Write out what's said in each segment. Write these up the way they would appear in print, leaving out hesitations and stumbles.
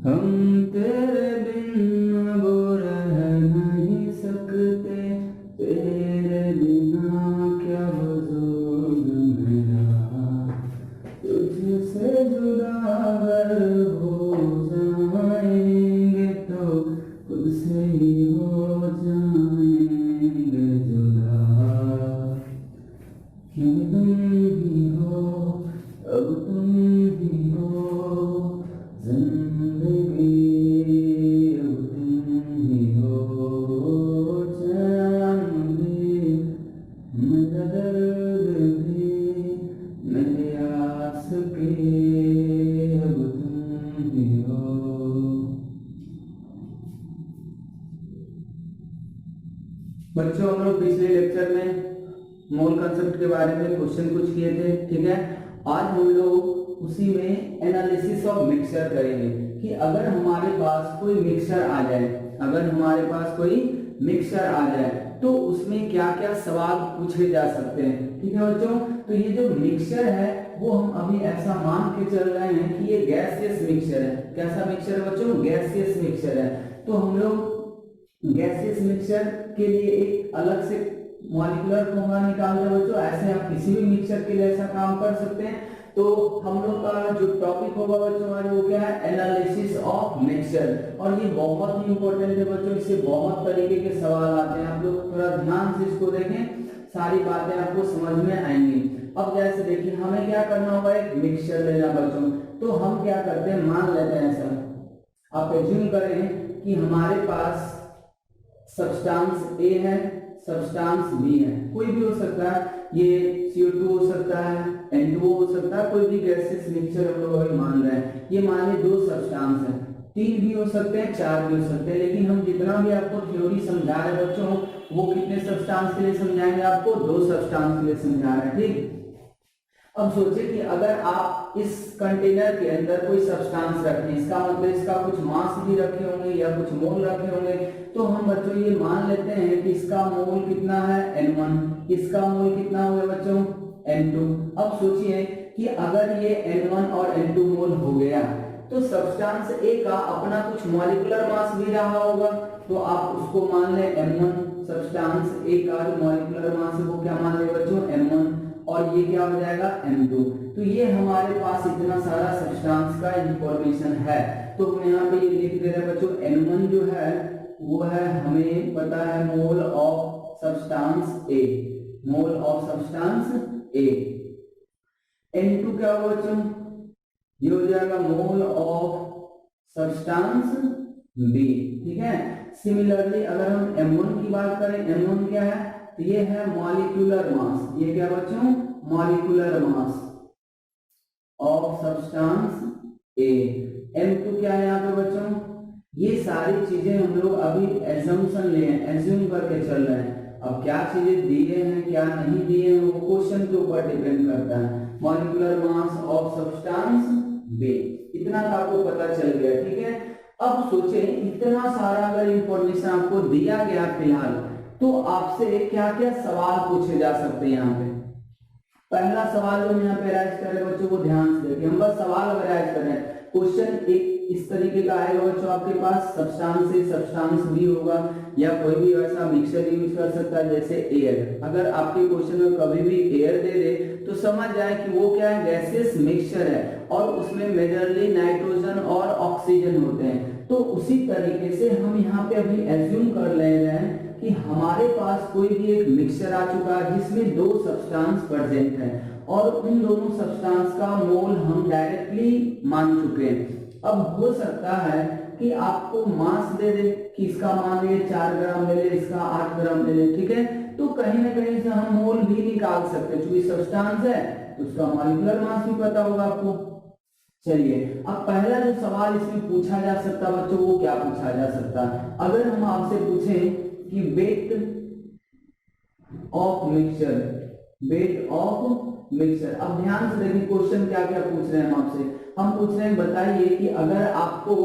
हम तेरे बिन अब रह नहीं सकते, तेरे बिना क्या वजूद मेरा, तुझसे जुदा अगर हो जाएंगे तो खुद से ही हो जाएंगे जुदा। क्यों तुम ही हो, अब तुम ही हो जिंदगी, अब तुम ही हो चैन भी, मेरा दर्द भी, मेरी आस की, अब तुम ही हो। बच्चों, हम लोग पिछले लेक्चर में मोल कंसेप्ट के बारे में क्वेश्चन कुछ किए थे, ठीक है। आज हम लोग उसी में एनालिसिस ऑफ मिक्सचर करेंगे कि अगर हमारे पास कोई मिक्सचर आ जाए, अगर हमारे पास कोई मिक्सचर आ जाए तो उसमें क्या क्या सवाल पूछे जा सकते हैं, ठीक है बच्चों। तो ये जो मिक्सचर है वो हम अभी ऐसा मान के चल रहे हैं कि ये गैसियस मिक्सचर है। कैसा मिक्सचर है बच्चों? गैसियस मिक्सचर है। तो हम लोग गैसियस मिक्सचर के लिए एक अलग से मॉलिक्यूलर फॉर्मूला निकाल रहे बच्चों। ऐसे आप किसी भी मिक्सचर के लिए ऐसा काम कर सकते हैं। तो हम लोग का जो टॉपिक होगा बच्चों आज वो क्या है? Analysis of mixture. और ये बहुत ही इंपॉर्टेंट है बच्चों, इससे बहुत तरीके के सवाल आते हैं। आप लोग थोड़ा ध्यान से इसको देखें, सारी बातें आपको समझ में आएंगी। अब जैसे देखिए, हमें क्या करना होगा? एक मिक्सचर लेना बच्चों। तो हम क्या करते हैं, मान लेते हैं ऐसा, आप एज्यूम करें कि हमारे पास सब्सटेंस ए है, सब्सटेंस बी है, कोई भी हो सकता है, ये CO2 हो सकता है, N2O हो सकता है, कोई भी गैसेस मिक्सचर हम लोग अभी मान रहे हैं। ये मान ली दो सब्सटेंस है, 3 भी हो सकते हैं, 4 भी हो सकते हैं, लेकिन हम जितना भी आपको थ्योरी समझा रहे हैं बच्चों, वो कितने सब्सटेंस के लिए समझाएंगे? आपको 2 सब्सटेंस के लिए समझा रहे हैं, ठीक। अब सोचिए कि अगर आप इस कंटेनर के अंदर कोई सब्सटेंस रखें, इसका मतलब इसका कुछ मास भी रखे होंगे या कुछ मोल रखे होंगे। तो हम बच्चों ये मान लेते हैं कि इसका मोल कितना है? N1। इसका मोल कितना हुआ बच्चों? N2। अब सोचिए कि अगर ये N1 और N2 मोल हो गया तो सब्सटेंस ए का अपना कुछ मॉलिक्यूलर मास भी रहा होगा। तो आप उसको मान ले M1, सब्सटेंस ए का जो मॉलिक्यूलर मास है वो क्या मान ले बच्चों? M1। और ये क्या हो जाएगा? M2। तो ये हमारे पास इतना सारा सब्सटेंस का इंफॉर्मेशन है। तो हम यहाँ पे ये लिख दे रहे हैं बच्चों, N1 जो है वो है, हमें पता है, mole of substance A, mole of substance A. N2 क्या होगा बच्चों? ये हो जाएगा मोल ऑफ सब्सटेंस बी, ठीक है। सिमिलरली अगर हम M1 की बात करें, M1 क्या है? तो ये है मॉलिक्यूलर मास। ये क्या बच्चों? Molecular mass of substance A. M2 क्या है यहाँ पे बच्चों? ये सारी चीजें हम लोग अभी एजम्पशन ले हैं, एज्यूम करके चल रहे हैं। अब क्या चीजें दिए हैं क्या नहीं दिए हैं वो क्वेश्चन के ऊपर डिपेंड करता है। Molecular mass of substance B, इतना तो आपको पता चल गया, ठीक है। अब सोचे इतना सारा अगर इंफॉर्मेशन आपको दिया गया फिलहाल, तो आपसे क्या क्या सवाल पूछे जा सकते हैं यहाँ पे। पहला सवाल जो हम यहाँ पे राइज कर रहे हैं बच्चों, वो ध्यान से देखिए। हम बस सवाल अगर राइज कर रहे हैं, क्वेश्चन एक इस तरीके का आएगा बच्चों, आपके पास सब्सटेंस से सब्सटेंस भी होगा या कोई भी ऐसा मिक्सचर यूज कर सकता है जैसे एयर। अगर आपके क्वेश्चन में कभी भी एयर दे दे तो समझ जाए कि वो क्या है? गैसियस मिक्सचर है और उसमें मेजरली नाइट्रोजन और ऑक्सीजन होते हैं। तो उसी तरीके से हम यहाँ पे अभी एज्यूम कर ले रहे हैं कि हमारे पास कोई भी एक मिक्सचर आ चुका है जिसमें 2 सब्सटेंस प्रेजेंट है और उन दोनों सब्सटेंस का मोल हम डायरेक्टली मान चुके हैं। अब हो सकता है कि आपको मास दे दे कि इसका मान ले 4 ग्राम ले ले, इसका 8 ग्राम ले ले, ठीक है। तो कहीं ना कहीं से हम मोल भी निकाल सकते हैं, क्योंकि सब्सटेंस है तो उसका मॉलिक्यूलर मास भी पता होगा आपको। चलिए, अब पहला जो सवाल इसमें पूछा जा सकता है बच्चों, वो क्या पूछा जा सकता है? अगर हम आपसे पूछें कि weight of mixture, weight of mixture. अब ध्यान से देखिए क्वेश्चन क्या क्या पूछ रहे हैं हम आपसे। हम पूछ रहे हैं बताइए कि अगर आपको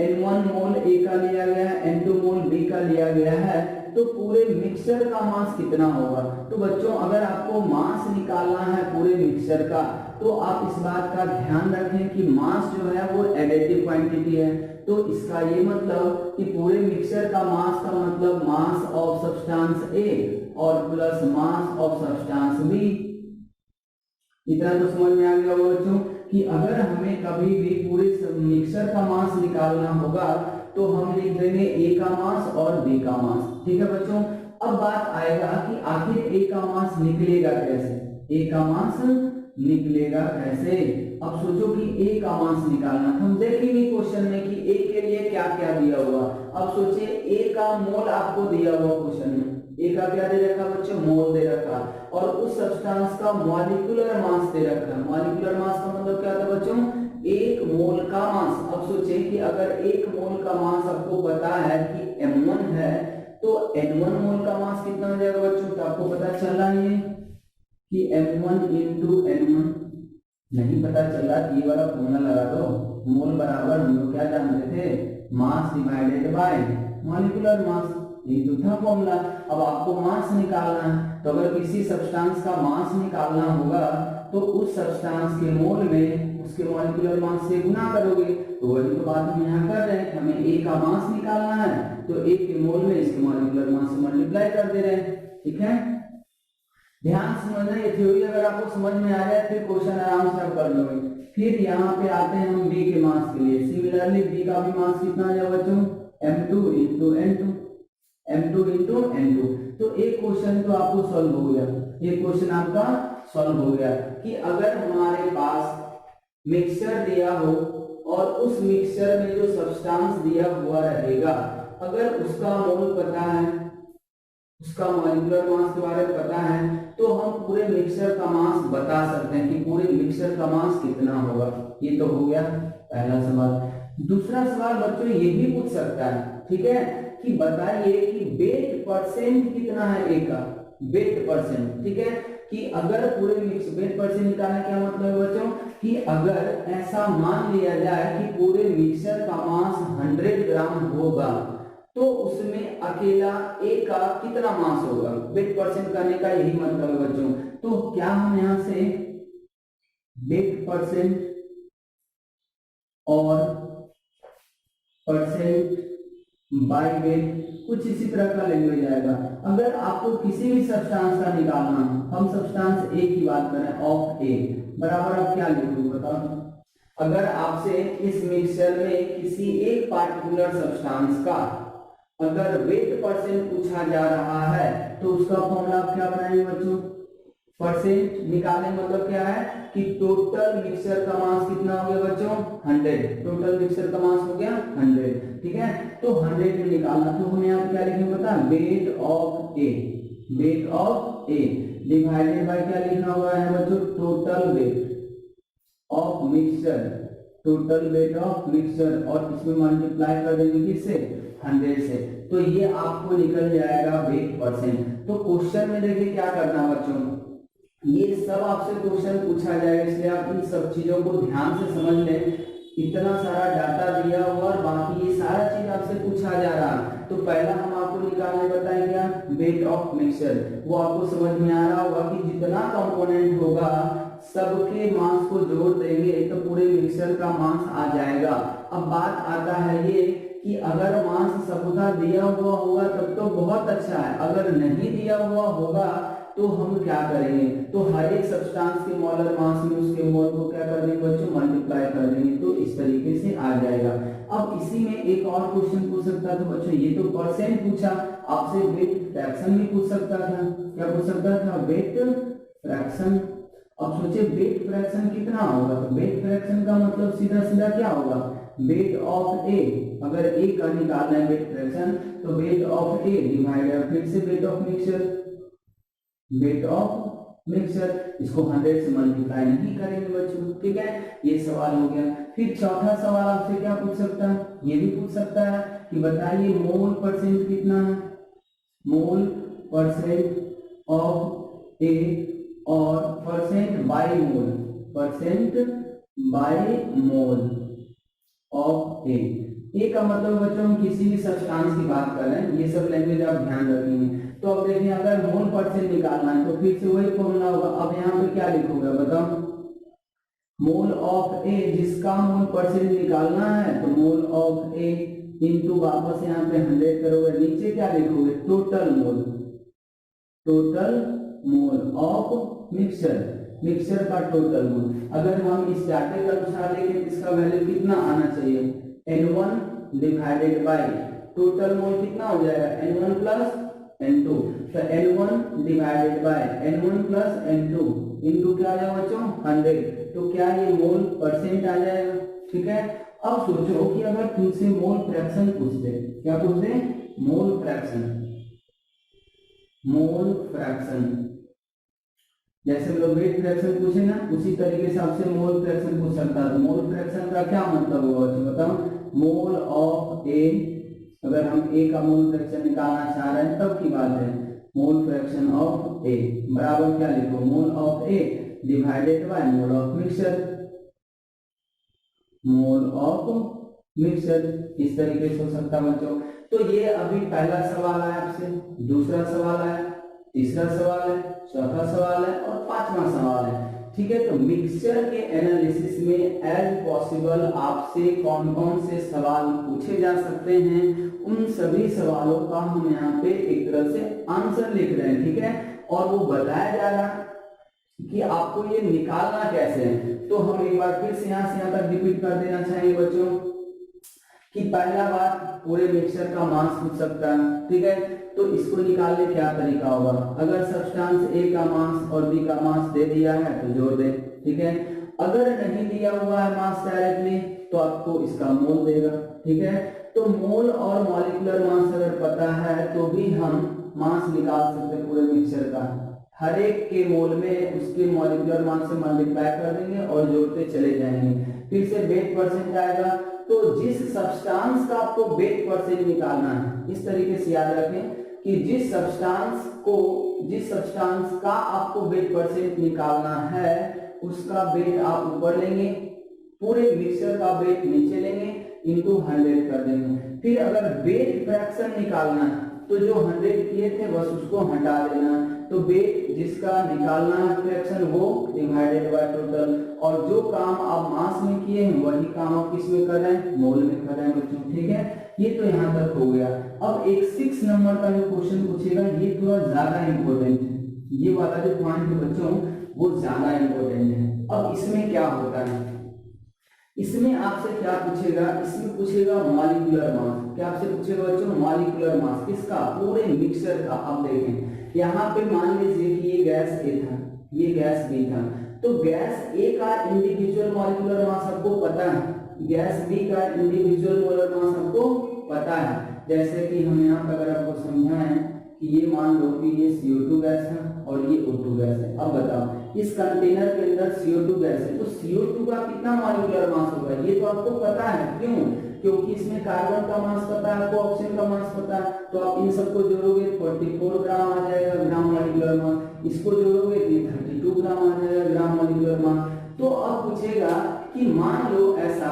N1 मोल A का लिया गया है, N2 मोल B का लिया गया है, तो पूरे मिक्सचर का मास कितना होगा। तो बच्चों अगर आपको मास निकालना है पूरे मिक्सचर का तो आप इस बात का ध्यान रखें कि मास जो है वो एडिटिव क्वांटिटी है। तो इसका ये मतलब कि पूरे मिक्सचर का मास का मतलब मास ऑफ सब्सटेंस ए और plus mass of substance B. इतना तो समझ में आ गया बच्चों कि अगर हमें कभी भी पूरे मिक्सचर का मास निकालना होगा तो हम लिख देंगे ए का मास और बी का मास। ठीक है बच्चों, अब बात आएगा कि आखिर ए का मास निकलेगा कैसे। ए का मास निकलेगा कैसे। अब सोचो कि ए का मास निकालना था, हम देखेंगे क्वेश्चन में कि ए के लिए क्या क्या दिया हुआ। अब सोचिए ए का मोल आपको दिया हुआ क्वेश्चन में, ए का क्या दे रखा बच्चों, मोल दे रखा, और उस सब्सटेंस का मॉलिक्यूलर मास दे रखा। मॉलिक्यूलर मास का मतलब क्या था बच्चों, एक मोल का मास। अब सोचिए कि अगर एक मोल का मास आपको पता है कि m1 है तो n1 मोल का मास कितना हो जाएगा बच्चों, तो आपको पता चल रहा है कि m1 इंटू n1। नहीं पता चल रहा, ये वाला फॉर्मूला लगा दो, मोल बराबर हम लोग क्या जानते थे, mass divided by molecular mass, ये तो था फॉर्मूला। अब आपको मास निकालना है तो अगर किसी सब्सटेंस का मास निकालना होगा तो उस सब्सटेंस के मोल में उसके मॉलिक्यूलर मास से गुना करोगे। तो वही तो बात हम यहाँ कर रहे हैं, हमें ए का मास निकालना है तो ए के मोल में इसके मॉलिक्यूलर मास से मल्टीप्लाई कर दे रहे हैं। ठीक है, ध्यान से समझना, ये थ्योरी अगर आपको समझ में आ जाए फिर क्वेश्चन आराम से आप कर लोगे। फिर यहाँ पे आते हैं हम बी के मास के लिए। सिमिलरली बी का भी मास कितना आ जाएगा बच्चों, m2 into n2, m2 into n2। तो एक क्वेश्चन तो आपको सॉल्व हो गया, एक क्वेश्चन आपका सॉल्व हो गया कि अगर हमारे पास मिक्सचर दिया हो और उस मिक्सचर में जो सब्सटेंस दिया हुआ रहेगा अगर उसका मोल पता है, उसका मॉलिक्यूलर मास के बारे में पता है तो हम पूरे मिक्सचर का मास बता सकते हैं कि पूरे मिक्सचर का मास कितना होगा। ये तो हो गया पहला सवाल। दूसरा सवाल बच्चों ये भी पूछ सकता है, ठीक है, कि बताइए कि वेट परसेंट कितना है ए का, वेट परसेंट। ठीक है, कि अगर पूरे मिक्स वेट परसेंट निकालना क्या मतलब है बच्चों, कि अगर ऐसा मान लिया जाए कि पूरे मिक्सचर का मास 100 ग्राम होगा तो उसमें अकेला ए का कितना मास होगा। वेट परसेंट करने का यही मतलब है बच्चों। तो क्या हम यहां से वेट परसेंट और परसेंट बाय वेट कुछ इसी तरह का लैंग्वेज आएगा। अगर आपको किसी भी सब्सटेंस का निकालना, हम सब्सटेंस ए की बात करें, ऑफ ए बराबर आप क्या लिखोगे बताओ। अगर आपसे इस मिक्सचर में किसी एक पार्टिकुलर सब्सटेंस का अगर वेट परसेंट पूछा जा रहा है तो उसका फॉर्मूला आप क्या बनाएंगे बच्चों, परसेंट निकालने मतलब क्या है कि टोटल मिक्सचर का मास कितना हो गया बच्चों, 100। टोटल मिक्सचर का मास हो गया 100। ठीक है, तो 100 में निकालना तो हम यहाँ क्या लिखेंगे पता, weight of A, weight of A divided by क्या लिखना हुआ है बच्चों, total weight of mixture, total weight of mixture, और इसमें मल्टीप्लाई कर देंगे किससे, 100 से। तो ये आपको निकल जाएगा वेट परसेंट। तो क्वेश्चन में देखिए क्या करना बच्चों, ये सब आपसे क्वेश्चन पूछा जाएगा इसलिए आप इन सब चीजों को ध्यान से समझ लें। इतना सारा डाटा दिया हुआ और बाकी ये सारा चीज आपसे पूछा जा रहा है। तो पहला हम आपको निकालने बताएं क्या, वेट ऑफ मिक्सचर। वो आपको समझ में आ रहा होगा कि जितना कंपोनेंट होगा सबके मास को जोड़ देंगे तो पूरे मिक्सचर का मास आ जाएगा। अब बात आता है ये कि अगर मास सबका दिया हुआ होगा तब तो बहुत अच्छा है, अगर नहीं दिया हुआ होगा तो हम क्या करेंगे, तो हर एक सब्सटेंस के मोलर मास में उसके मोल को क्या कर देंगे बच्चों, मल्टीप्लाई कर देंगे, तो इस तरीके से आ जाएगा। अब इसी में एक और क्वेश्चन पूछ सकता था बच्चों, ये तो परसेंट पूछा, आपसे वेट फ्रैक्शन भी पूछ सकता था। क्या पूछ सकता था, वेट फ्रैक्शन। अब सोचिए वेट फ्रैक्शन कितना होगा, तो वेट फ्रैक्शन का मतलब सीधा सीधा क्या होगा, वेट ऑफ ए, अगर ए का निकालना है वेट फ्रैक्शन तो वेट ऑफ ए डिवाइडेड फिर से weight of mixture, weight of mixture, इसको 100 से मल्टीप्लाई नहीं करेंगे बच्चों। ठीक है, ये सवाल हो गया। फिर चौथा सवाल आपसे क्या पूछ सकता है, ये भी पूछ सकता है कि बताइए मोल परसेंट कितना है, मोल परसेंट ऑफ ए और percent by mole, percent by mole of A. A का मतलब बच्चों हम किसी भी सब्सटेंस की बात कर रहे हैं, ये सब लैंग्वेज आप ध्यान रखेंगे। तो अब देखिए अगर मोल परसेंट निकालना है तो फिर से वही फॉर्मूला होगा। अब यहाँ पे क्या लिखोगे बताओ, मोल ऑफ ए, जिसका मोल परसेंट निकालना है तो मोल ऑफ ए इंटू वापस यहाँ पे 100 करोगे, नीचे क्या लिखोगे, total mole, total mole of mixture, mixture का टोटल मोल। अगर हम इस डाटे के अनुसार लेंगे तो इसका वैल्यू कितना आना चाहिए, N1 divided by total mole कितना हो जाएगा, N1 प्लस N2। तो N1 divided by N1 plus N2 into क्या आ जाएगा बच्चों 100। तो क्या ये मोल परसेंट आ जाएगा, ठीक है। अब सोचो कि अगर तुमसे मोल फ्रैक्शन पूछ दे, क्या पूछ दे, मोल फ्रैक्शन, मोल फ्रैक्शन, जैसे हम लोग वेट फ्रैक्शन पूछे ना उसी तरीके से आपसे मोल फ्रैक्शन पूछ सकता है। तो मोल फ्रैक्शन का क्या मतलब होगा बच्चों बताओ, मोल ऑफ ए, अगर हम ए का मोल फ्रैक्शन निकालना चाह रहे हैं तब की बात है, मोल फ्रैक्शन ऑफ ए बराबर क्या लिखो, मोल of A divided by mole of mixture, mole of mixture, इस तरीके से हो सकता है बच्चों। तो ये अभी पहला सवाल है आपसे, दूसरा सवाल है, तीसरा सवाल है, चौथा सवाल है और पांचवा सवाल है, ठीक है। तो मिक्सचर के एनालिसिस में एज पॉसिबल आपसे कौन कौन से सवाल पूछे जा सकते हैं, उन सभी सवालों का हम यहाँ पे एक तरह से आंसर लिख रहे हैं, ठीक है। और वो बताया जा रहा है कि आपको ये निकालना कैसे है। तो हम एक बार फिर से यहाँ तक रिपीट कर देना चाहेंगे बच्चों कि पहला बात, पूरे मिक्सचर का मास पूछ सकता है, ठीक है। तो इसको निकालने क्या तरीका होगा, अगर सब्सटेंस ए का मास और बी का मास दे दिया है तो जोड़ दे, ठीक है। अगर नहीं दिया हुआ है मास डायरेक्टली तो आपको इसका मोल देगा, ठीक है। तो मोल और मॉलिक्यूलर मास अगर पता है तो भी हम मास निकाल सकते हैं पूरे मिक्सचर का, हर एक के मोल में उसके मॉलिक्यूलर मास से मल्टीप्लाई कर देंगे और जोड़ते चले जाएंगे। फिर से वेट परसेंट आएगा, तो जिस सब्सटेंस का आपको वेट परसेंट निकालना है, इस तरीके से याद रखें कि जिस सब्सटेंस का आपको वेट परसेंट निकालना है उसका वेट आप ऊपर लेंगे, पूरे मिक्सचर का वेट नीचे लेंगे, इंटू 100 कर देंगे। फिर अगर वेट फ्रैक्शन निकालना है तो जो 100 किए थे बस उसको हटा देना, तो वेट जिसका निकालना है फ्रैक्शन वो डिवाइडेड बाय टोटल, और जो काम आप मास में किए हैं वही काम आप किस में कर रहे हैं, मोल में कर रहे हैं बच्चों, ठीक है। ये तो यहाँ तक हो गया। अब एक 6 नंबर का जो क्वेश्चन पूछेगा ये थोड़ा ज्यादा इंपॉर्टेंट है, ये वाला जो पॉइंट है बच्चों वो ज्यादा इंपॉर्टेंट है। अब इसमें क्या होता है, इसमें आपसे क्या पूछेगा, इसमें पूछेगा मॉलिक्यूलर मास, क्या आपसे पूछेगा बच्चों, मॉलिक्यूलर मास किसका, पूरे मिक्सचर का। अब देखें यहाँ पे मान लीजिए कि ये गैस ए था, ये गैस बी था, तो गैस ए का इंडिविजुअल मॉलिक्यूलर मास आपको पता है, गैस बी का इंडिविजुअल मोलर मास आपको पता है। जैसे कि हम यहाँ पर अगर आपको समझाएं कि ये मान लो कि ये CO2 गैस है और ये O2 गैस है। अब बताओ इस कंटेनर के अंदर CO2 गैस है, तो CO2 का कितना मॉलिक्यूलर मास होगा ये तो आपको पता है, क्यों, क्योंकि इसमें कार्बन का मास पता है, आपको ऑक्सीजन का मास पता है, तो आप इन सबको जोड़ोगे 44 ग्राम आ जाएगा ग्राम मॉलिक्यूलर मास, इसको जोड़ोगे तो 32 ग्राम आ जाएगा ग्राम मॉलिक्यूलर मास। तो अब पूछेगा कि मान लो ऐसा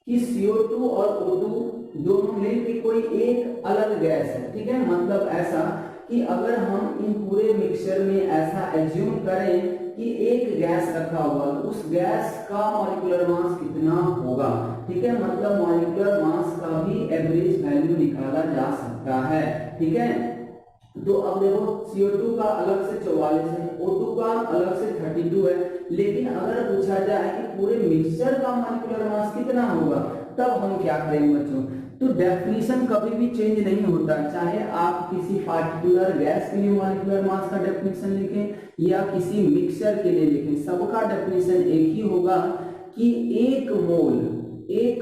कि CO2 और O2 दोनों मिलकर कोई एक अलग गैस है, ठीक है। मतलब ऐसा कि अगर हम इन पूरे मिक्सचर में ऐसा एज्यूम करें कि एक गैस रखा हुआ तो उस गैस का मॉलिक्यूलर मास कितना होगा, ठीक है। मतलब मॉलिक्यूलर मास का भी एवरेज वैल्यू निकाला जा सकता है, ठीक है। तो अब देखो CO2 का अलग से 44 है, O2 का अलग से 32 है, लेकिन अगर पूछा जाए कि पूरे मिक्सचर का मॉलिक्यूलर मास कितना होगा तब हम क्या करेंगे बच्चों, तो डेफिनेशन कभी भी चेंज नहीं होता, चाहे आप किसी पार्टिकुलर गैस के लिए मॉलिक्यूलर मास का डेफिनेशन लिखें या किसी मिक्सचर के लिए लिखें, सबका डेफिनेशन एक ही होगा कि एक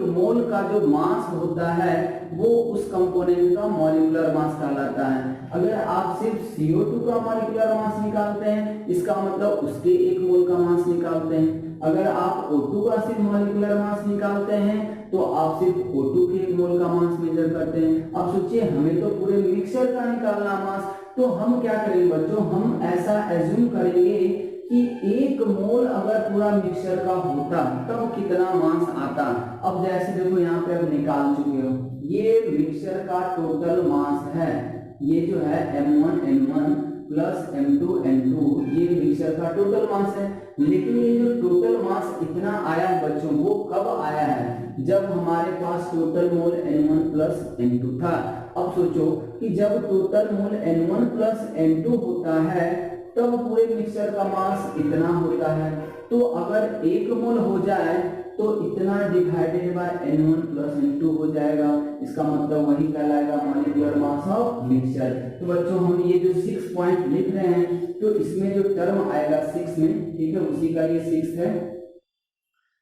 मोल का जो मास होता है वो उस कंपोनेंट का मॉलिक्यूलर मास कहलाता है। अगर आप सिर्फ CO2 का मॉलिक्यूलर मास निकालते हैं इसका मतलब उसके 1 मोल का मास निकालते हैं, अगर आप O2 का सिर्फ मॉलिक्यूलर मास निकालते हैं तो आप सिर्फ O2 के 1 मोल का मास मेजर करते हैं। अब सोचिए हमें तो पूरे मिक्सचर का निकालना मास, तो हम क्या करेंगे बच्चों, हम ऐसा एज्यूम करेंगे कि 1 मोल अगर पूरा मिक्सचर का होता तब कितना मास आता। अब जैसे देखो यहाँ पे अब निकाल चुके हो, ये मिक्सचर का टोटल मास है, ये जो है M1N1 प्लस M2N2 ये मिक्सचर का टोटल मास है। लेकिन ये जो टोटल मास इतना आया है बच्चों, वो कब आया है, जब हमारे पास total mole N1 plus N2 था। अब सोचो कि जब total mole N1 plus N2 होता है तब पूरे मिक्सचर का मास इतना होता है। तो अगर 1 मोल हो जाए तो इतना divided by N1 plus N2 हो जाएगा, इसका मतलब वही कहलाएगा मॉलिक्यूलर मास ऑफ मिक्सचर। तो बच्चों हम ये जो 6 पॉइंट लिख रहे हैं, तो इसमें जो टर्म आएगा 6 में, ठीक है, उसी का ये 6 है।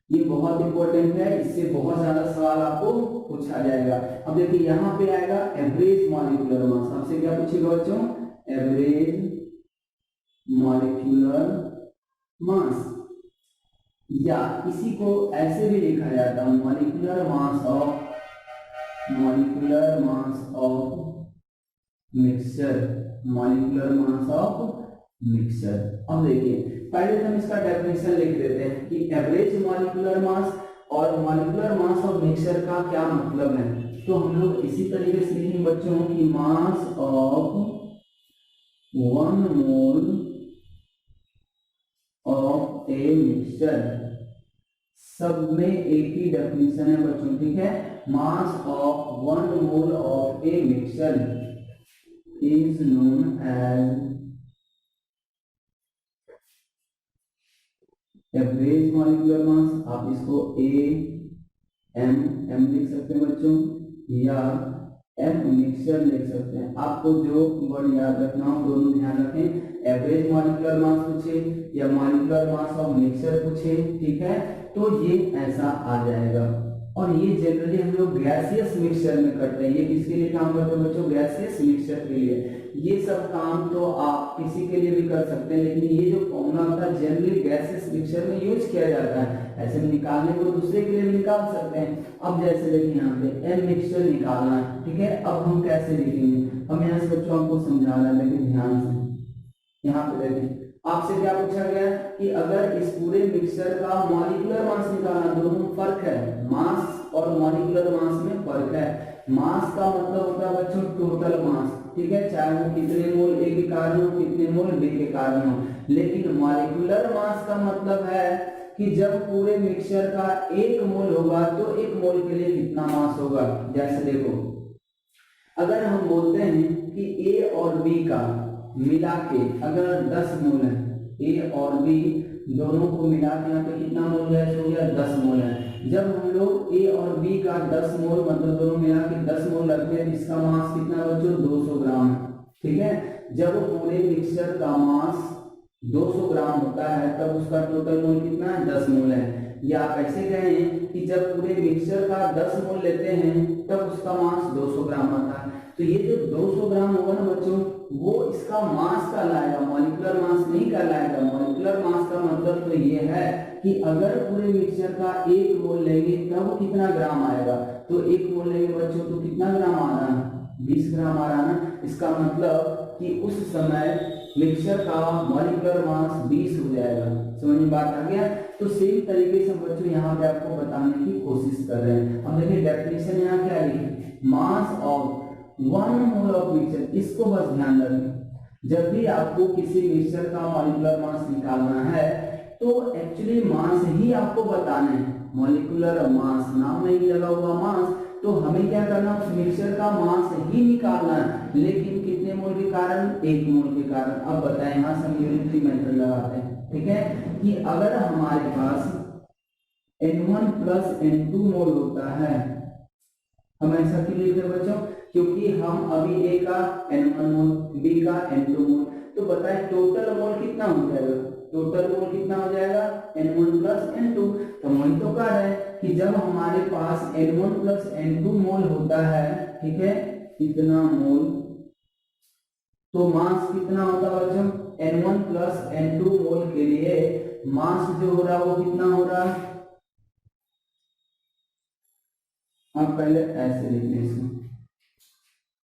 ये बहुत इंपॉर्टेंट है, इससे बहुत ज्यादा सवाल आपको पूछा जाएगा। अब देखिए यहाँ पे आएगा एवरेज मॉलिक्यूलर मास, आपसे क्या पूछेगा बच्चों, एवरेज मॉलिक्यूलर मास, या इसी को ऐसे भी लिखा जाता है molecular mass of mixture, molecular mass of mixture. अब देखिए पहले तो हम इसका डेफिनेशन लिख देते हैं कि एवरेज मॉलिक्यूलर मास और मॉलिक्यूलर मास ऑफ मिक्सचर का क्या मतलब है। तो हम लोग इसी तरीके से लिखेंगे बच्चों कि mass of 1 mole of a mixture, सब में एक ही डेफिनेशन है बच्चों, ठीक है। Mass of 1 mole of a mixture is known as average molecular mass. आप इसको एम लिख सकते हैं बच्चों, या एम मिक्सचर लिख सकते हैं। आपको जो वर्ड याद रखना हो दोनों ध्यान रखें, एवरेज मॉलिक्यूलर मास पूछे या मॉलिक्यूलर मास ऑफ मिक्सचर पूछे, ठीक है, तो ये ऐसा आ जाएगा। और ये जनरली हम लोग गैसियस मिक्सचर में करते हैं। ये किसके लिए काम करते हैं बच्चों, गैसियस मिक्सचर के लिए। ये सब काम तो आप किसी के लिए भी कर सकते हैं, लेकिन ये जो फॉर्मूला होता है जनरली गैसियस मिक्सचर में यूज किया जाता है। ऐसे में निकालने को दूसरे के लिए भी निकाल सकते हैं। अब जैसे देखिए यहाँ पे एम मिक्सचर निकालना है, ठीक है। अब हम कैसे लिखेंगे, हम यहाँ से बच्चों आपको समझाना है, लेकिन ध्यान से यहाँ पे देखिए आपसे क्या पूछा गया कि अगर इस पूरे मिक्सचर का मॉलिक्यूलर मास निकालना, दोनों फर्क है, मास और मॉलिक्यूलर मास में फर्क है। मास का मतलब होता है बच्चों टोटल मास, ठीक है, चाहे वो कितने मोल ए के कारण हो, कितने मोल बी के कारण हो। लेकिन मॉलिक्यूलर मास का मतलब है कि जब पूरे मिक्सचर का 1 मोल होगा तो 1 मोल के लिए कितना मास होगा। जैसे देखो अगर हम बोलते हैं कि ए और बी का मिला के अगर 10 मोल है, ए और बी दोनों को मिला के यहाँ पे कितना मोल गैस हो गया, 10 मोल है। जब हम लोग ए और बी का 10 मोल मतलब दोनों मिला के 10 मोल रखते हैं, इसका मास कितना बच्चों, 200 ग्राम है, ठीक है। जब पूरे मिक्सचर का मास 200 ग्राम होता है तब उसका टोटल मोल कितना है, 10 मोल है। या आप ऐसे कहें कि जब पूरे मिक्सचर का 10 मोल लेते हैं तब उसका मास 200 ग्राम आता है। तो ये जो 200 ग्राम होगा ना बच्चों, वो इसका मास कहलाएगा, मॉलिक्यूलर मास नहीं कहलाएगा। मॉलिक्यूलर मास का मतलब तो ये है कि अगर पूरे मिक्सचर का 1 मोल लेंगे तब कितना ग्राम आएगा। तो 1 मोल लेंगे बच्चों तो कितना ग्राम आ रहा है, 20 ग्राम आ रहा है ना। इसका मतलब कि उस समय मिक्सचर का मॉलिक्यूलर मास 20 हो जाएगा। समझ में बात आ गया। तो सेम तरीके से बच्चों यहाँ पे आपको बताने की कोशिश कर रहे हैं। अब देखिए डेफिनेशन यहाँ क्या लिखी, मास ऑफ 1 मोल ऑफ मिक्सचर, इसको बस ध्यान रखें। जब भी आपको किसी मिक्सचर का मॉलिक्यूलर मास निकालना है तो एक्चुअली मास ही आपको बताना है, मॉलिक्यूलर मास नाम में ही लगा हुआ मास। तो हमें क्या करना है, उस मिक्सचर का मास ही निकालना है, लेकिन कितने मोल के कारण, 1 मोल के कारण। अब बताएं, यहाँ से हम यूनिटरी मेथड लगाते हैं, ठीक है, कि अगर हमारे पास N1 प्लस N2 मोल होता है, हम ऐसा क्यों लिखते हैं बच्चों, क्योंकि हम अभी ए का N1 मोल, बी का N2 मोल, तो बताएं टोटल मोल कितना हो जाएगा, टोटल मोल कितना हो जाएगा, N1 प्लस N2। तो वही तो कह रहे हैं कि जब हमारे पास N1 प्लस N2 मोल होता है, ठीक है, कितना मोल, तो मास कितना होता है बच्चों, N1 प्लस N2 मोल के लिए मास जो हो रहा है वो कितना हो रहा है। आप पहले ऐसे लिख लें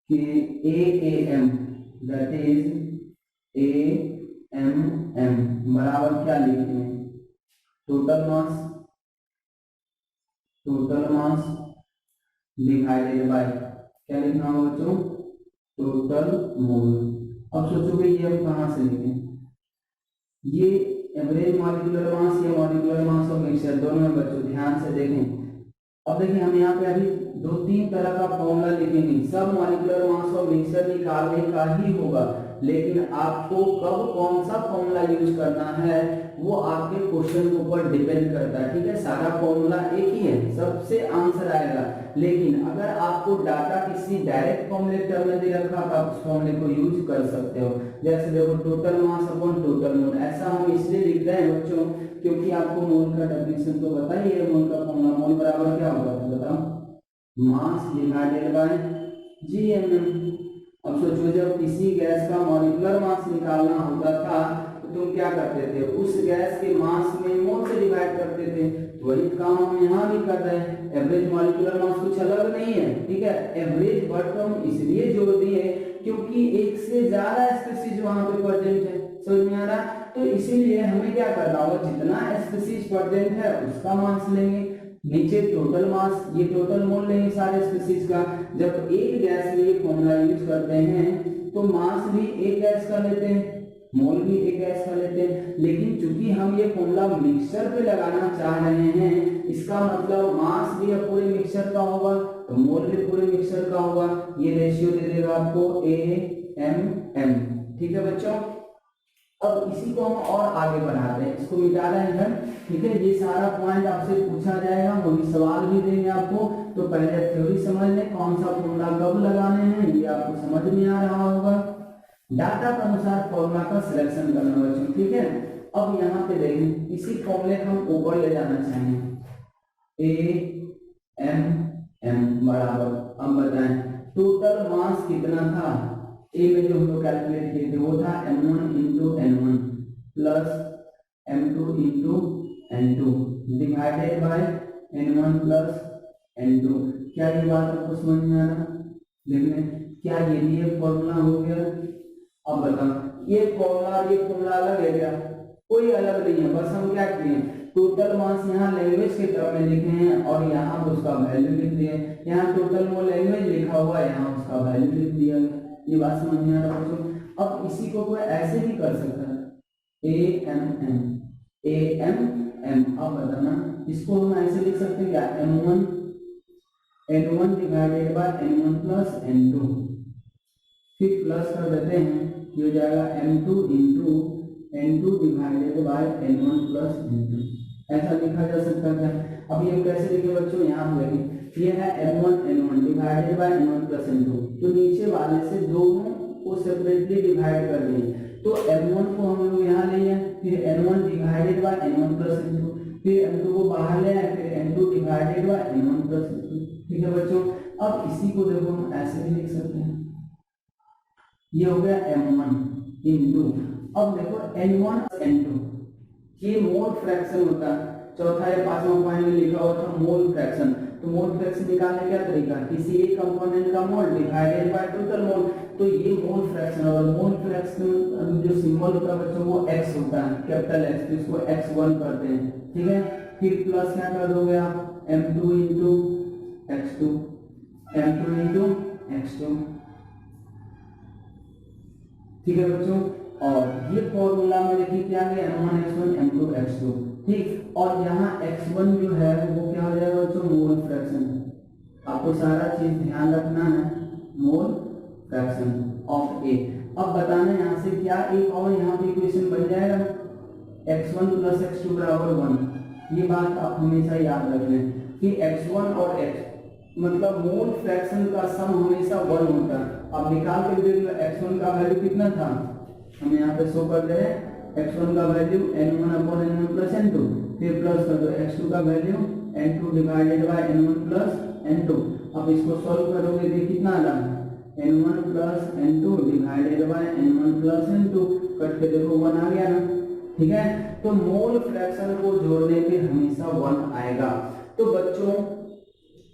कि AAM that is AM M बराबर क्या लिखते हैं, टोटल मास डिवाइडेड बाय क्या लिखना होगा बच्चों, टोटल मोल। अब सोचोगे ये हम कहाँ से लिखें, ये एवरेज मॉलिक्यूलर मास या मॉलिक्यूलर मास ऑफ मिक्सचर दोनों में बच्चों ध्यान से देखें। अब देखिए हम यहाँ पे अभी 2-3 तरह का फॉर्मूला लिखेंगे, सब मॉलिक्यूलर मास ऑफ मिक्सचर निकालने का ही होगा, लेकिन आपको कब कौन सा फॉर्मूला यूज करना है वो आपके क्वेश्चन के ऊपर डिपेंड करता है, ठीक है। सारा फॉर्मूला एक ही है, सबसे आंसर आएगा, लेकिन अगर आपको डाटा किसी डायरेक्ट फॉर्मूले टर्म में दे रखा तो आप उस फॉर्मूले को यूज कर सकते हो। जैसे देखो total mass upon total mole, ऐसा हम इसलिए लिख रहे हैं बच्चों क्योंकि आपको मोल का डेफिनेशन तो बताइए, मोल का फॉर्मूला मोल बराबर क्या होगा तो बताओ, मास डिवाइडेड बाय जीएम। अब सोचो जब किसी गैस का मॉलिक्यूलर मास निकालना होता था तो तुम क्या करते थे, उस गैस के मास में मोल से डिवाइड करते थे, वही काम हम यहाँ भी कर रहे हैं। एवरेज मॉलिक्यूलर मास कुछ अलग नहीं है, ठीक है। एवरेज वर्ड हम इसलिए जोड़ दिए क्योंकि एक से ज्यादा स्पीशीज वहां पे प्रेजेंट है, समझ में आ रहा, तो इसीलिए हमें क्या करना होगा, जितना स्पीशीज प्रेजेंट है उसका मास लेंगे, नीचे टोटल मास, ये टोटल मोल लेंगे सारे स्पीशीज का। जब एक गैस में ये फॉर्मूला यूज करते हैं तो मास भी एक गैस का लेते हैं, मोल भी एक गैस का लेते हैं, लेकिन चूंकि हम ये फॉर्मूला मिक्सचर पे लगाना चाह रहे हैं, इसका मतलब मास भी अब पूरे मिक्सचर का होगा तो मोल भी पूरे मिक्सचर का होगा। ये रेशियो दे देगा आपको AMM, ठीक है बच्चों। अब इसी को हम और आगे बढ़ाते हैं, इसको मिटा रहे हैं इधर, ठीक है। ये सारा पॉइंट आपसे पूछा जाएगा, वो भी सवाल भी देंगे आपको, तो पहले थ्योरी समझ लें, कौन सा फॉर्मूला कब लगाने हैं ये आपको समझ में आ रहा होगा। डाटा के अनुसार फॉर्मूला का सिलेक्शन करना बच्चों, ठीक है। अब यहाँ पे देखें, इसी फॉर्मूले को हम ऊपर ले जाना चाहिए, AMM बराबर, अब बताएं टोटल मास कितना था, ए में जो हम लोग कैलकुलेट किए थे वो था M1 into N1 plus M2 into N2 divided by N1 plus N2। क्या ये बात आपको समझ में आ रहा, देखने क्या ये भी एक फॉर्मूला हो गया। अब बताओ ये फॉर्मूला अलग है क्या, कोई अलग नहीं है, बस हम क्या किए, टोटल मास यहाँ लैंग्वेज के टर्म में लिखे हैं और यहाँ उसका वैल्यू लिख दिए, यहाँ टोटल मोल लैंग्वेज लिखा हुआ है, यहाँ उसका वैल्यू लिख दिया गया। ये बात समझ में आ रहा है बच्चों। अब इसी को कोई ऐसे भी कर सकता है, AMM। अब बताना इसको हम ऐसे लिख सकते हैं क्या, N1 divided by N1 plus N2, फिर प्लस कर देते हैं, ये हो जाएगा M2 into N2 divided by N1 plus N2, ऐसा लिखा जा सकता है। अब ये कैसे लिखे बच्चों, यहाँ पे देखिए ये है M1 N1 divided by N1 plus N2, तो नीचे वाले से दोनों को सेपरेटली डिवाइड कर दें, तो M1 को हम लोग यहाँ ले आए, फिर N1 divided by N1 plus N2, फिर M2 को बाहर ले आए, फिर N2 divided by N1 plus N2, ठीक है बच्चों। अब इसी को देखो हम ऐसे भी लिख सकते हैं, ये हो गया M1 इंटू, अब देखो N1 N2, ये मोल फ्रैक्शन होता है, चौथा या पांचवा पॉइंट में लिखा हुआ था मोल फ्रैक्शन। तो मोल फ्रैक्शन निकालने का तरीका, किसी एक कंपोनेंट का मोल डिवाइडेड बाय टोटल मोल, तो ये मोल फ्रैक्शन, और मोल फ्रैक्शन जो सिंबल होता है बच्चों वो x होता है, कैपिटल X, तो इसको x1 करते हैं, ठीक है। फिर प्लस क्या कर दोगे आप, M2 into x2, M2 into x2, ठीक है बच्चों। और ये फॉर्मूला में देखिए क्या है, M1 x1 M2 x2, ठीक। और यहाँ x1 जो है वो क्या हो जाएगा बच्चों, मोल फ्रैक्शन, आपको सारा चीज ध्यान रखना है, मोल फ्रैक्शन ऑफ A। अब बताना यहाँ से क्या एक और यहाँ पे इक्वेशन बन जाएगा, x1 प्लस x2 बराबर 1। ये बात आप हमेशा याद रख लें कि x1 और x मतलब मोल फ्रैक्शन का सम हमेशा 1 होता है। अब निकाल के देख लो x1 का वैल्यू कितना था, हम यहाँ पे शो कर दे रहे हैं, x1 का value N1 upon N1 plus N2, फिर प्लस कर दो x2 का value N2 divided by N1 plus N2। अब इसको सॉल्व करोगे तो कितना आ रहा है, N1 plus N2 divided by N1 plus N2, cut के देखो 1 आ गया ना, ठीक है। तो मोल फ्रैक्शन को जोड़ने पे हमेशा 1 आएगा। तो बच्चों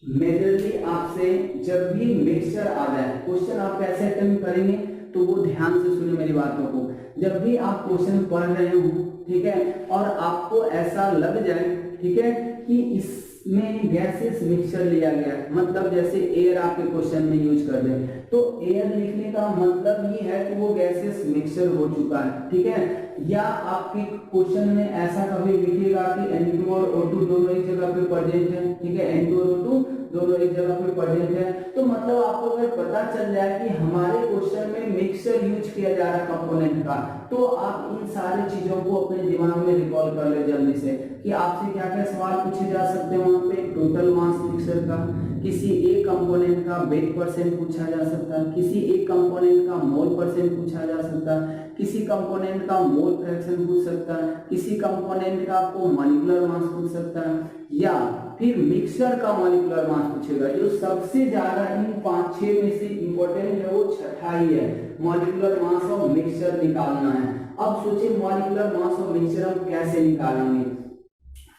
मेजरली आपसे जब भी मिक्सचर आ जाए, क्वेश्चन आप कैसे अटेम्प्ट करेंगे, तो वो ध्यान से सुने मेरी बातों को। जब भी आप क्वेश्चन पढ़ रहे हो, ठीक है, और आपको ऐसा लग जाए, ठीक है, कि इसमें गैसेस मिक्सचर लिया गया है, मतलब जैसे एयर आपके क्वेश्चन में यूज कर रहे हैं, तो एयर लिखने का मतलब ये है कि वो गैसेस मिक्सचर हो चुका है, ठीक है। या आपके क्वेश्चन में ऐसा कभी लिखिएगा कि N2 और O2 दोनों एक जगह पे प्रेजेंट है, ठीक है, N2 और O2 दोनों एक जगह पे प्रेजेंट है, तो मतलब आपको अगर पता चल जाए कि हमारे क्वेश्चन में मिक्सचर यूज किया जा रहा है कंपोनेंट का, तो आप इन सारी चीजों को अपने दिमाग में रिकॉल कर ले जल्दी से कि आपसे क्या क्या सवाल पूछे जा सकते हैं वहां पे। टोटल मास मिक्सचर का, किसी एक कंपोनेंट का वेट परसेंट पूछा जा सकता है, किसी एक कंपोनेंट का मोल परसेंट पूछा जा सकता है, किसी कंपोनेंट का मोल फ्रैक्शन पूछ सकता है, किसी कंपोनेंट का आपको मॉलिक्यूलर मास पूछ सकता है, या फिर मिक्सचर का मॉलिक्यूलर मास पूछेगा। जो सबसे ज्यादा इन 5-6 में से इंपॉर्टेंट है वो छठा ही है, मॉलिक्यूलर मास ऑफ मिक्सचर निकालना है। अब सोचिए मॉलिक्यूलर मास ऑफ मिक्सचर हम कैसे निकालेंगे।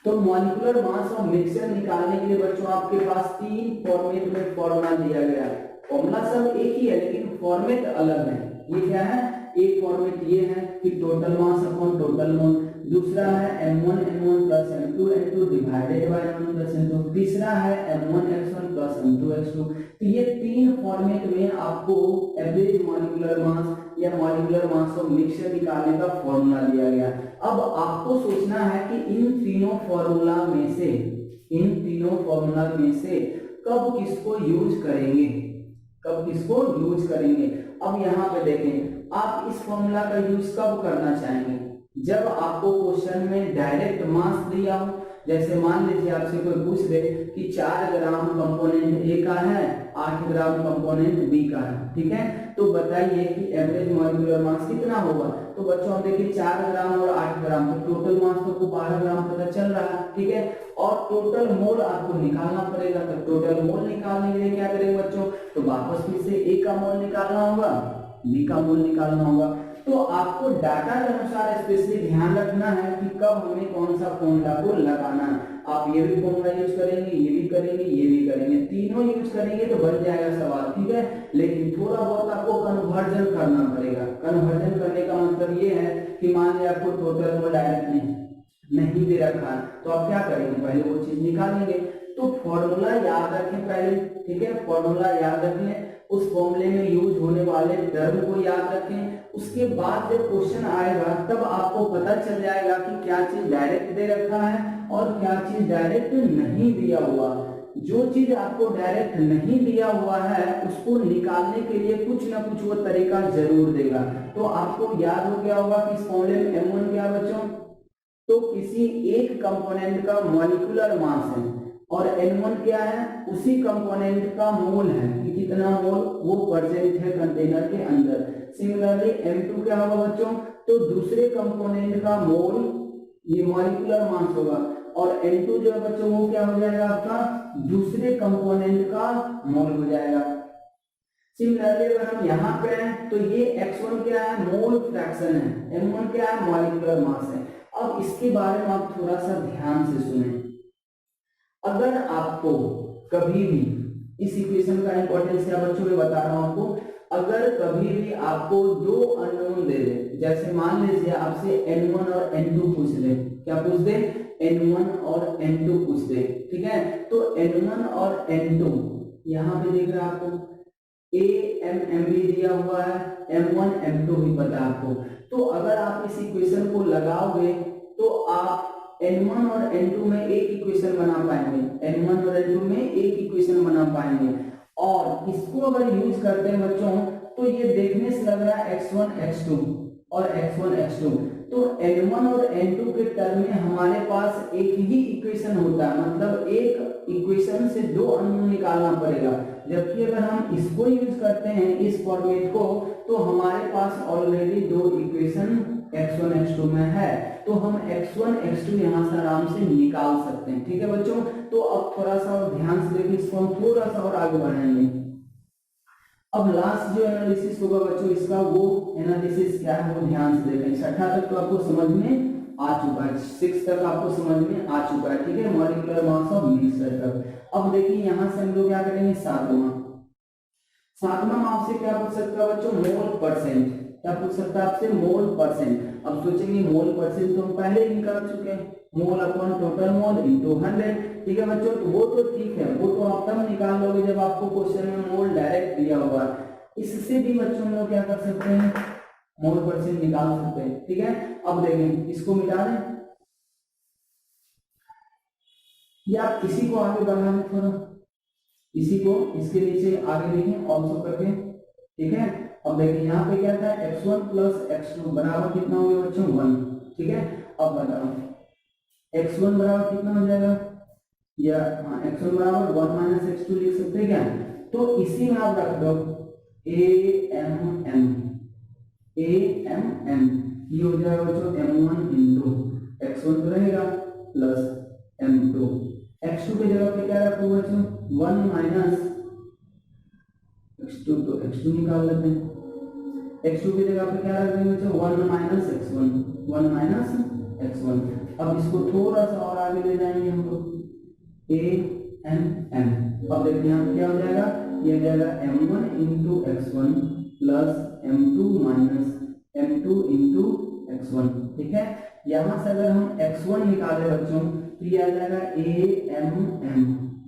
तो मॉलिक्यूलर मास ऑफ मिक्सचर निकालने के लिए बच्चों आपके पास 3 फॉर्मेट में फॉर्मूला दिया गया है। फॉर्मूला सब एक ही है लेकिन फॉर्मेट अलग है। ये क्या है, एक फॉर्मेट ये है कि total mass upon total mole, दूसरा है m1 n1 plus m2 n2 divided by m1 plus m2, तीसरा है m1 x1 plus m2 x2। तो ये 3 फॉर्मेट में आपको एवरेज मॉलिक्यूलर मास या मॉलिक्यूलर मास ऑफ मिक्सचर निकालने का फॉर्मूला दिया गया। अब आपको सोचना है कि इन तीनों फॉर्मूला में से कब किसको यूज करेंगे, कब किसको यूज करेंगे। अब यहाँ पे देखें, आप इस फॉर्मूला का यूज कब करना चाहेंगे, जब आपको क्वेश्चन में डायरेक्ट मास दिया हो। जैसे मान लीजिए आपसे कोई पूछ दे कि 4 ग्राम कंपोनेंट ए का है, 8 ग्राम कंपोनेंट बी का है, ठीक है, तो बताइए कि एवरेज मॉलिक्यूलर मास कितना होगा। तो बच्चों हम देखिए 4 ग्राम और 8 ग्राम, तो टोटल मास तो 12 ग्राम पता चल रहा है, ठीक है, और टोटल मोल आपको निकालना पड़ेगा। तो टोटल मोल निकालने के लिए क्या करेंगे बच्चों, तो वापस फिर से ए का मोल निकालना होगा, बी का मोल निकालना होगा। तो आपको डाटा के अनुसार स्पेशली ध्यान रखना है कि कब हमें कौन सा फॉर्मूला को लगाना है। आप ये भी फॉर्मूला यूज करेंगे, ये भी करेंगे, ये भी करेंगे, तीनों यूज करेंगे तो बन जाएगा सवाल, ठीक है। लेकिन थोड़ा बहुत आपको कन्वर्जन करना पड़ेगा। कन्वर्जन करने का मतलब ये है कि मान लिया आपको टोटल मोल डायरेक्ट नहीं दे रखा है, तो आप क्या करेंगे, पहले वो चीज निकालेंगे। तो फॉर्मूला याद रखें पहले, ठीक है, फॉर्मूला याद रखें, उस फॉर्मूले में यूज होने वाले टर्म को याद रखें। उसके बाद जब क्वेश्चन आएगा तब आपको पता चल जाएगा कि क्या चीज डायरेक्ट दे रखा है और क्या चीज डायरेक्ट नहीं दिया हुआ। जो चीज आपको डायरेक्ट नहीं दिया हुआ है उसको निकालने के लिए कुछ ना कुछ वो तरीका जरूर देगा। तो आपको याद हो गया होगा कि इस फॉर्मूले में m1 क्या बच्चों, तो किसी एक कंपोनेंट का मॉलिक्यूलर मास है, और N1 क्या है, उसी कंपोनेंट का मोल है कि कितना मोल वो प्रेजेंट है कंटेनर के अंदर। सिमिलरली M2 क्या होगा बच्चों, तो दूसरे कंपोनेंट का मोल, ये मॉलिक्यूलर मास होगा, और N2 जो है बच्चों वो क्या हो जाएगा आपका, दूसरे कंपोनेंट का मोल हो जाएगा। सिमिलरली अगर हम यहाँ पे हैं तो ये x1 क्या है, मोल फ्रैक्शन है, m1 क्या है, मॉलिक्यूलर मास है। अब इसके बारे में आप थोड़ा सा ध्यान से सुने। अगर आपको कभी भी, इस इक्वेशन का इंपॉर्टेंस क्या बच्चों में बता रहा हूं आपको, अगर कभी भी आपको 2 अननोन दे दे, जैसे मान लीजिए आपसे n1 और n2 पूछ दे, क्या पूछ दे, n1 और n2 पूछ दे, ठीक है, तो n1 और n2 यहाँ पे देख रहे हैं आपको a m m भी दिया हुआ है, m1 m2 भी पता है आपको। तो अगर आप इस इक्वेशन को लगाओगे तो आप n1 और n2 में एक इक्वेशन बना पाएंगे, n1 और n2 में एक इक्वेशन बना पाएंगे। और इसको अगर यूज करते हैं बच्चों तो ये देखने से लग रहा है x1 x2 और x1 x2, तो n1 और n2 के टर्म में हमारे पास एक ही इक्वेशन होता है, मतलब एक इक्वेशन से 2 अननोन निकालना पड़ेगा। जबकि अगर हम इसको यूज करते हैं इस फॉर्मेट को, तो हमारे पास ऑलरेडी 2 इक्वेशन x1 x2 में है, तो हम x1 x2 यहाँ से आराम से निकाल सकते हैं, ठीक है बच्चों। तो अब थोड़ा सा ध्यान से देखिए, इसको हम थोड़ा सा और आगे बढ़ाएंगे। अब लास्ट जो एनालिसिस होगा बच्चों इसका, वो एनालिसिस क्या है वो ध्यान से देखें। छठा तक तो आपको समझ में आ चुका है, 6 तक आपको समझ में आ चुका है, ठीक है, मॉलिक्यूलर मास ऑफ मिक्सचर तक। अब देखिए यहाँ से हम लोग क्या करेंगे, सातवां आपसे क्या पूछ सकता है बच्चों, मोल परसेंट। क्या पूछ सकता है आपसे, मोल परसेंट। अब सोचेंगे मोल परसेंट तो हम पहले ही निकाल चुके हैं, mole upon total mole into 100। ठीक है बच्चों, तो वो तो ठीक है, वो तो आप तब निकाल लोगे जब आपको क्वेश्चन में मोल डायरेक्ट दिया होगा। इससे भी बच्चों हम लोग क्या कर सकते हैं, मोल परसेंट निकाल सकते हैं। ठीक है, अब देखें, इसको मिटा दें या आप इसी को आगे बढ़ा दें थोड़ा, इसी को इसके नीचे आगे लिखें ऑल्सो करके। ठीक है, अब देखिए यहाँ पे क्या था, x1 प्लस x2 बराबर कितना हो गया बच्चों, 1। ठीक है, अब बताओ x1 बराबर कितना हो जाएगा, या हाँ x1 बराबर 1 माइनस x2 लिख सकते हैं क्या। तो इसी में आप रख दो AMM, ये हो जाएगा बच्चों m1 इंटू x1 तो रहेगा प्लस m2, x2 की जगह पे क्या रखो बच्चों, 1 माइनस x2, तो x2 निकाल लेते हैं, x2 की जगह पे क्या रख देंगे बच्चों, 1 माइनस x1, 1 माइनस x1। अब इसको थोड़ा सा और आगे ले जाएंगे हम लोग, AMM। अब देखिए यहाँ पे क्या हो जाएगा, ये हो जाएगा m1 into x1 plus m2 minus m2 into x1। ठीक है, यहाँ से अगर हम x1 निकाले बच्चों तो ये आ जाएगा AMM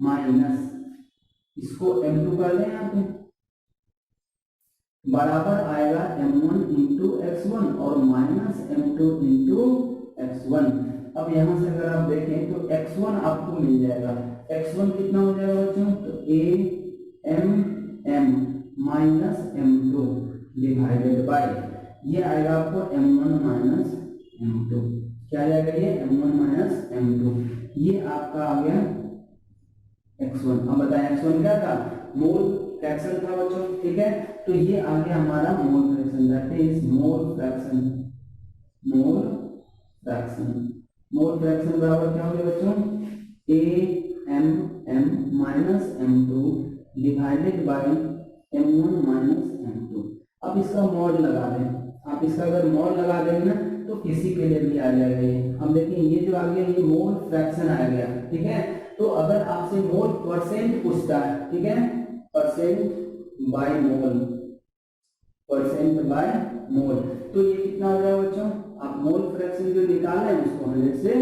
माइनस, इसको m2 कर दें यहाँ पे, बराबर आएगा m1 इंटू x1 और माइनस m2 इंटू x1। अब यहाँ से अगर आप देखें तो x1 आपको मिल जाएगा, x1 कितना हो जाएगा बच्चों, तो AMM minus m2 divided by, ये आएगा आपको m1 माइनस m2। क्या आ जाएगा ये, m1 माइनस m2, ये आपका आ गया x1। अब बताएं x1 क्या था, मोल फ्रैक्शन था बच्चों। ठीक है, तो ये आ गया हमारा mole fraction, that is mole fraction. Mole fraction बराबर क्या हो गया बच्चों, AMM minus m2 divided by m1 minus m2। अब इसका मॉड लगा दें, आप इसका अगर मॉड लगा देंगे ना तो किसी के लिए भी आ जाएगा ये। हम देखिए ये जो आ गया ये मोल फ्रैक्शन आ गया। ठीक है, तो अगर आपसे मोल परसेंट पूछता है, ठीक है, परसेंट बाय मोल, तो ये कितना हो जाएगा बच्चों, आप मोल फ्रैक्शन जो निकाल रहे हैं उसको 100 से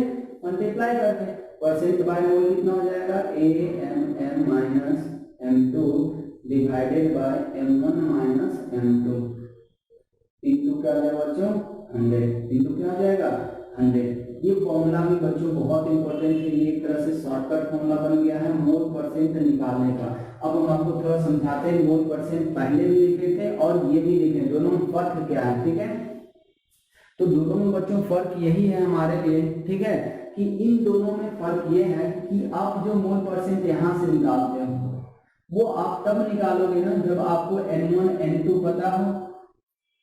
मल्टीप्लाई करते हैं, परसेंट बाय मोल कितना हो जाएगा, AMM minus m2 divided by m1 minus m2 into क्या आ जाएगा बच्चों, 100 इंटू क्या आ जाएगा 100। ये फॉर्मूला भी बच्चों बहुत इंपॉर्टेंट है, ये एक तरह से शॉर्टकट फॉर्मूला बन गया है मोल परसेंट निकालने का। अब हम आपको थोड़ा समझाते हैं, मोल परसेंट पहले भी लिखे थे और ये भी लिखे, दोनों में फर्क क्या है। ठीक है, तो दोनों में बच्चों फर्क यही है हमारे लिए, ठीक है, कि इन दोनों में फर्क ये है कि आप जो मोल परसेंट यहाँ से निकालते हो वो आप तब निकालोगे ना जब आपको n1 n2 पता हो,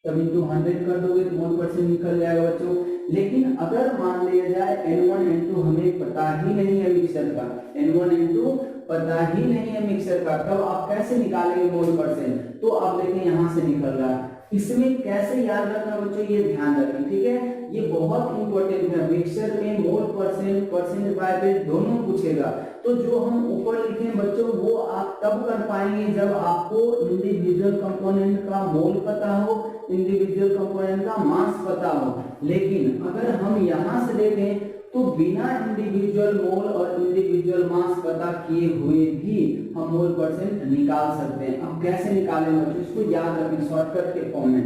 तब इंटू 100 कर दोगे तो मोल परसेंट निकल जाएगा बच्चों। लेकिन अगर मान लिया जाए n1 n2 हमें पता ही नहीं है मिक्सर का, n1 n2 पता ही नहीं है मिक्सर का, तब आप कैसे निकालेंगे मोल परसेंट, तो आप देखें यहाँ से निकल रहा है। इसमें कैसे याद रखना बच्चों, ये ध्यान रखें। ठीक है, ये बहुत इंपॉर्टेंट है, मिक्सचर में मोल परसेंट, परसेंट बाय बेस दोनों पूछेगा। तो जो हम ऊपर लिखे बच्चों वो आप तब कर पाएंगे जब आपको इंडिविजुअल कंपोनेंट का मोल पता हो, इंडिविजुअल कंपोनेंट का मास पता हो। लेकिन अगर हम यहाँ से देखें तो बिना इंडिविजुअल मोल और इंडिविजुअल मास पता किए हुए भी हम मोल परसेंट निकाल सकते हैं। अब कैसे निकालें बच्चों, इसको याद रखें शॉर्टकट के फॉर्म में,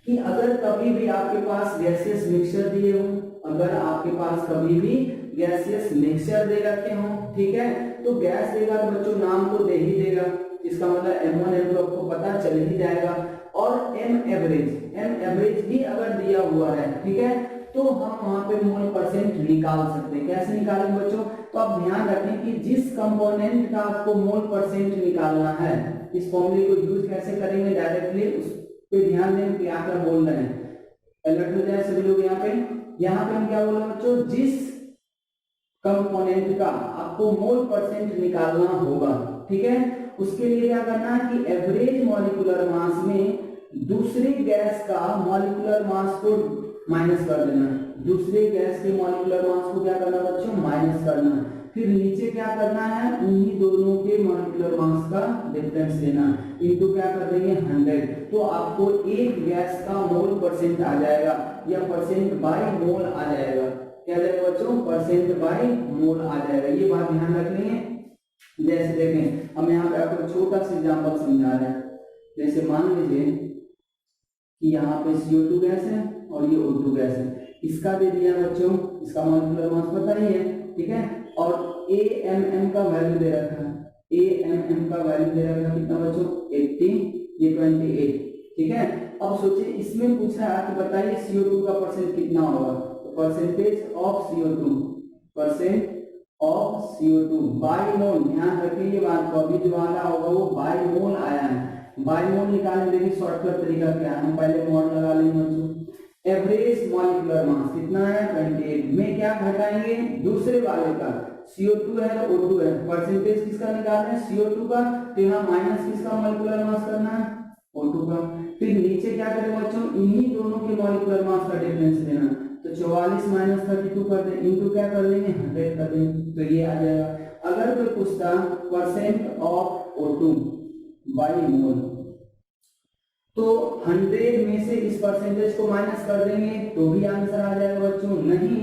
कि अगर कभी भी आपके पास गैसियस मिक्सचर दिए हो, अगर आपके पास कभी भी गैसियस मिक्सचर दे रखे हो, ठीक है, तो गैस देगा तो बच्चों नाम तो दे ही देगा, इसका मतलब m1 m2 आपको पता चल ही जाएगा। और m एवरेज भी अगर दिया हुआ है, ठीक है, तो हम वहां पे मोल परसेंट निकाल सकते हैं। कैसे निकालेंगे बच्चों, तो आप ध्यान रखें कि जिस कंपोनेंट का आपको मोल परसेंट निकालना है, इस फॉर्मूले को यूज कैसे करेंगे डायरेक्टली, उस पे ध्यान दें कि क्या बोल रहे हैं, अलर्ट हो जाए सभी लोग। यहाँ पे हम क्या बोल रहे हैं बच्चों, जिस कंपोनेंट का आपको मोल परसेंट निकालना होगा, ठीक है, उसके लिए क्या करना है कि एवरेज मॉलिक्यूलर मास में दूसरे गैस का मॉलिक्यूलर मास को माइनस कर देना, दूसरे गैस के मॉलिक्यूलर मास को क्या करना बच्चों, माइनस करना, फिर नीचे क्या करना है, उन्हीं दोनों के मॉलिक्यूलर मास का डिफरेंस लेना, इनटू क्या कर देंगे 100, तो आपको एक गैस का मोल परसेंट आ जाएगा या परसेंट बाय मोल आ जाएगा। क्या जाएगा बच्चों, परसेंट बाय मोल आ जाएगा। ये बात ध्यान रखनी है। जैसे देखें हम यहाँ पे आपको छोटा सा एग्जांपल समझा रहे हैं। जैसे मान लीजिए कि यहाँ पे CO2 गैस है और ये O2 गैस है, इसका दे दिया बच्चों, इसका मॉलिक्यूलर मास पता ही है, ठीक है, और AMM का वैल्यू दे रखा है, AMM का वैल्यू दे रखा है कितना बच्चों 80, ये 28, ठीक है। अब सोचिए इसमें पूछा कि बताइए CO2 का परसेंट कितना होगा, तो percentage of CO2, percent of CO2 by mole, ध्यान रखिए ये बात को, अभी जो वाला होगा वो बाय मोल आया है। बाय मोल निकालने देखिए शॉर्टकट तरीका क्या है, हम पहले मोल लगा लेंगे बच्चों। एवरेज मॉलिक्यूलर मास कितना है 28, में क्या घटाएंगे दूसरे वाले का, CO2 है तो O2 है, परसेंटेज किसका निकालना है CO2 का, तो यहाँ माइनस किसका मॉलिक्यूलर मास करना है O2 का। फिर नीचे क्या करें बच्चों, इन्हीं दोनों के मॉलिक्यूलर मास का डिफरेंस लेना, तो 44 माइनस 32 कर दें, इनटू क्या कर देंगे 100 कर देंगे, तो ये आ जाएगा। अगर कोई पूछता percent of O2 by mole, तो 100 में से इस परसेंटेज को माइनस कर देंगे तो भी आंसर आ जाएगा बच्चों। नहीं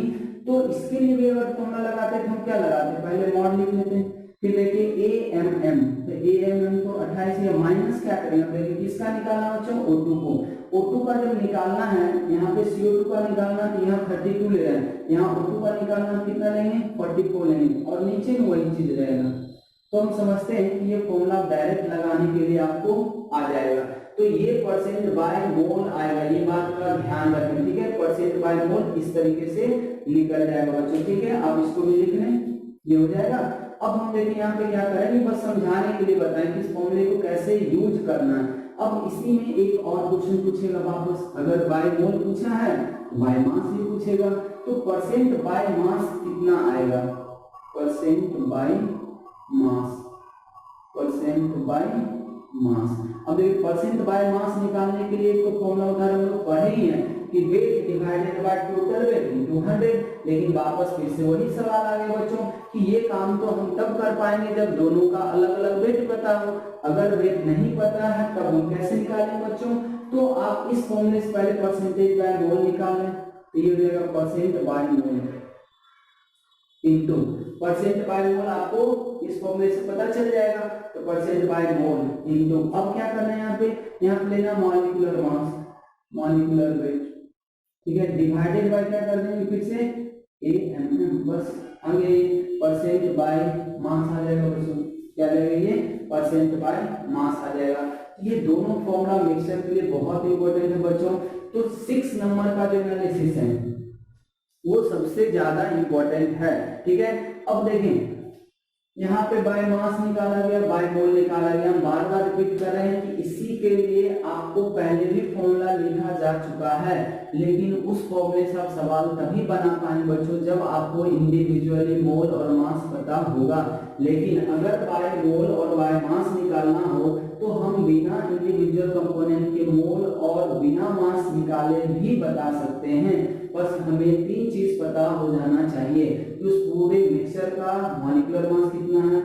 तो इसके लिए भी अगर फॉर्मूला लगाते तो हम क्या लगाते, पहले मॉड लिख लेते हैं, फिर देखिए AMM, तो AMM तो 28 या माइनस क्या करेंगे, देखिए किसका निकालना बच्चों O2 को, O2 का जब निकालना है यहाँ पे CO2 का निकालना तो यहाँ 32 ले रहे हैं, यहाँ O2 का निकालना कितना लेंगे 44 लेंगे, और नीचे में वही चीज रहेगा। तो हम समझते हैं कि ये फॉर्मूला डायरेक्ट लगाने के लिए आपको आ जाएगा, तो ये परसेंट बाय मोल आएगा, ये बात का ध्यान रखें, ठीक है। परसेंट बाय मोल इस तरीके से निकल जाएगा बच्चों, ठीक है। आप इसको भी लिख लें, ये हो जाएगा। अब हम देखिए यहाँ पे क्या करेंगे, बस समझाने के लिए बताएं कि इस फॉर्मूले को कैसे यूज करना है। अब इसी में एक और क्वेश्चन पूछेगा वापस, अगर बाय मोल पूछा है तो बाय मास भी पूछेगा, तो परसेंट बाय मास कितना आएगा, percent by mass, percent by mass. अब देखिए परसेंट बाय मास निकालने के लिए एक तो फॉर्मूला होता है, हम लोग पढ़े ही हैं कि wait divided by total weight into 100, लेकिन वापस फिर से वही सवाल आ गया बच्चों कि ये काम तो हम तब कर पाएंगे जब दोनों का अलग अलग वेट पता हो, अगर वेट नहीं पता है तब हम कैसे निकालें बच्चों। तो आप इस फॉर्मूले से पहले परसेंटेज बाय मोल निकालें, तो ये हो जाएगा percent by mole into percent by मोल, आपको इस फॉर्मूले से पता चल जाएगा, तो परसेंट बाय मोल इनटू, अब क्या करना है यहाँ पे लेना मॉलिक्यूलर मास, मॉलिक्यूलर वेट, ठीक है, डिवाइडेड बाय क्या कर देंगे फिर से AMM, बस आगे परसेंट बाय मास आ जाएगा बच्चों, क्या जाएगा ये परसेंट बाय मास आ जाएगा। ये दोनों फॉर्मूला मिक्सचर के लिए बहुत इंपॉर्टेंट है बच्चों। तो 6 नंबर का जो एनालिसिस है वो सबसे ज्यादा इंपॉर्टेंट है, ठीक है। अब देखें यहाँ पे बाय मास निकाला गया, बाय मोल निकाला गया, हम बार बार रिपीट कर रहे हैं कि इसी के लिए आपको पहले भी फॉर्मूला लिखा जा चुका है, लेकिन उस फॉर्मूले से आप सवाल तभी बना पाएंगे बच्चों जब आपको इंडिविजुअली मोल और मास पता होगा। लेकिन अगर बाय मोल और बाय मास निकालना हो तो हम बिना इंडिविजुअल कंपोनेंट के मोल और बिना मास निकाले भी बता सकते हैं, बस हमें 3 चीज पता हो जाना चाहिए कि उस पूरे मिक्सचर का मॉलिक्यूलर मास कितना है,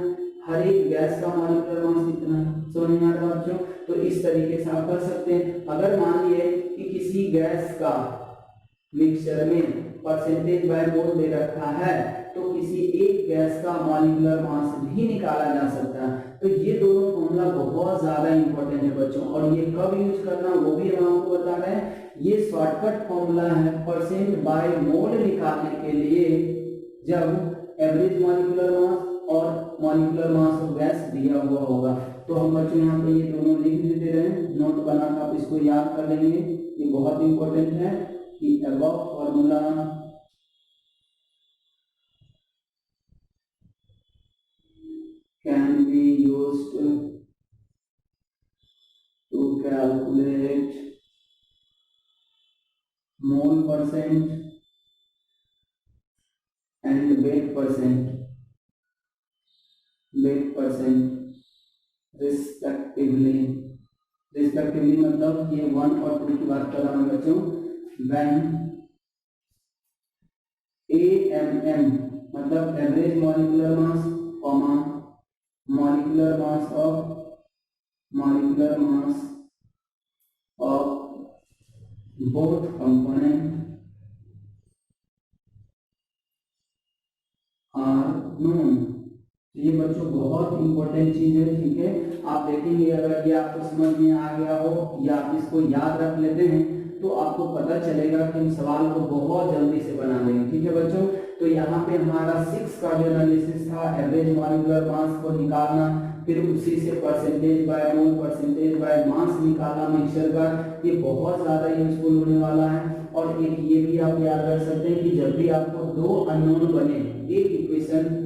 हर एक गैस का मॉलिक्यूलर मास कितना है, समझ में आ रहा है बच्चों। तो इस तरीके से आप कर सकते हैं। अगर मान लिए कि किसी गैस का मिक्सचर में परसेंटेज बाय मोल दे रखा है तो किसी एक गैस का मॉलिक्यूलर मास भी निकाला जा सकता है। तो ये दोनों फॉर्मूला बहुत ज्यादा इंपॉर्टेंट है बच्चों, और ये कब यूज करना वो भी हम आपको बता रहे हैं। ये शॉर्टकट फॉर्मूला है परसेंट बाय मोल निकालने के लिए जब एवरेज मॉलिक्यूलर मास और मॉलिक्यूलर मास ऑफ गैस दिया हुआ होगा। तो हम बच्चों यहाँ पे ये दोनों लिख देते रहे, नोट बना कर आप इसको याद कर लेंगे, ये बहुत इंपॉर्टेंट है कि above formula can be used to calculate mole percent and weight percent respectively मतलब ये 1 और 2 की बात कर रहा हूँ बच्चों। when AMM मतलब average molecular mass, molecular mass of both component are known। ये बच्चों बहुत इंपॉर्टेंट चीज है, ठीक है। आप देखेंगे अगर ये आपको समझ में आ गया हो या आप इसको याद रख लेते हैं तो आपको पता चलेगा कि हम सवाल को बहुत जल्दी से बना लेंगे, ठीक है बच्चों। तो यहाँ पे हमारा 6 का जो एनालिसिस था, एवरेज मॉलिक्यूलर मास को निकालना, फिर उसी से percentage by mole, percentage by mass निकालना मिक्सचर का, ये बहुत ज्यादा यूजफुल होने वाला है। और एक ये भी आप याद रख सकते हैं कि जब भी आपको दो अननोन बने, एक इक्वेशन,